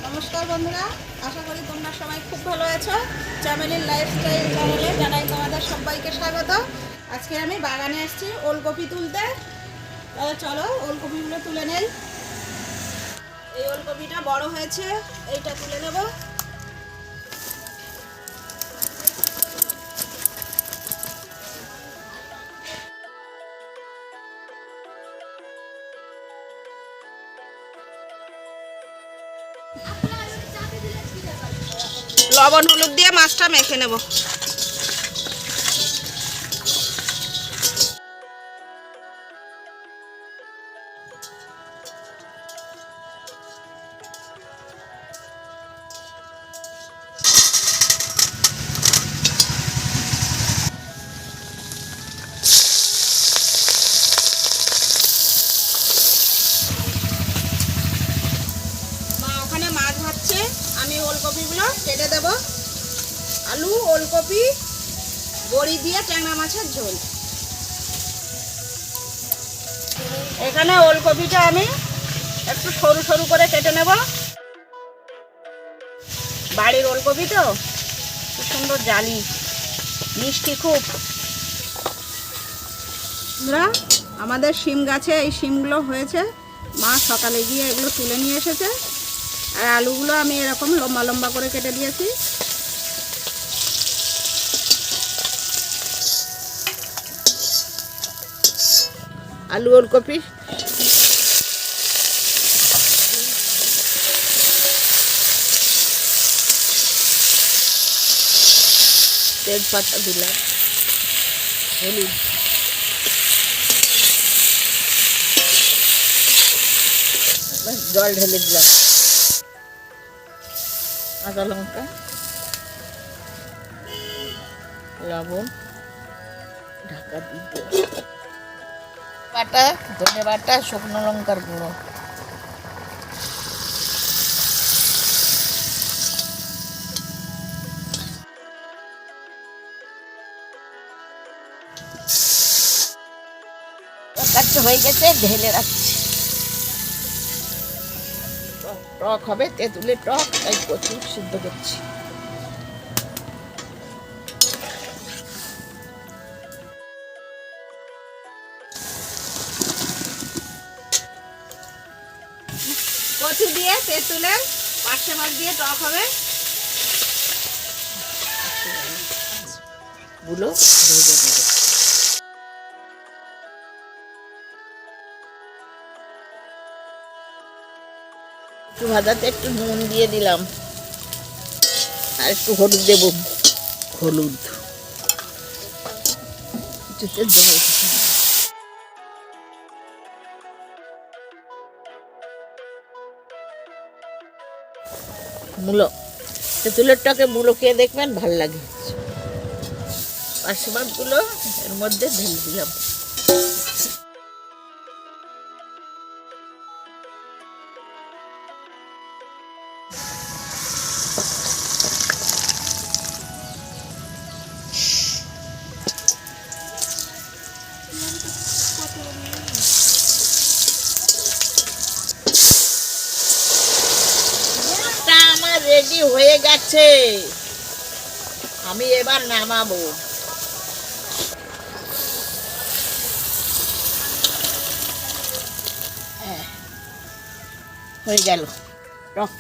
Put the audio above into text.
নমস্কার বন্ধুরা, আশা করি তোমরা সবাই খুব ভালো আছো। চ্যামেলির লাইফস্টাইল চ্যানেলে জানাই তোমাদের সবাইকে স্বাগত। আজকে আমি বাগানে এসেছি ওলকপি তুলতে। চলো ওলকপিগুলো তুলে নেই। এই ওলকপিটা বড় হয়েছে, এইটা তুলে নেব। লবণ হলুদ দিয়ে মাছটা মেখে নেব। মা ওখানে মাছ ভাজছে, আমি ওলকপিগুলো কেটে দেব। আলু, ওলকপি, বড়ি দিয়ে ট্যাংরা মাছের ঝোল। এখানে ওলকপিটা আমি একটু সরু সরু করে কেটে নেব। বাড়ির ওলকপি তো খুব সুন্দর জালি, মিষ্টি খুব। আমরা আমাদের শিম গাছে এই শিমগুলো হয়েছে, মা সকালে গিয়ে এগুলো তুলে নিয়ে এসেছে। আর আলুগুলো আমি এরকম লম্বা লম্বা করে কেটে দিয়েছি। আলু ওলকপি তেজপাতা দিলাম, হলুদ, জল ঢেলে দিলাম, কাঁচা লঙ্কা, লবণ, ঢাকা দিয়ে বাটা, ধনে বাটা, শুকনো লঙ্কার গুঁড়ো। তরকারিটা হয়ে গেছে, ঢেলে রাখছি। টক হবে, তেঁতুলের টক, তাই প্রচুর সিদ্ধ করছি। কচু দিয়ে তেঁতুলের, পার্শে মাছ দিয়ে টক হবে। গুলো ভেজে নেব। একটু ভাজাতে একটু নুন দিয়ে দিলাম, আর একটু হলুদ দেব, হলুদ, কিছুতে জল। মূলো, তেঁতুলের টকে মূলো খেয়ে দেখবেন ভাল লাগে। পার্শে মাছগুলো এর মধ্যে ঢেলে দিলাম। আমার রেডি হয়ে গেছে, আমি এবার নামাবো। হয়ে গেল টক।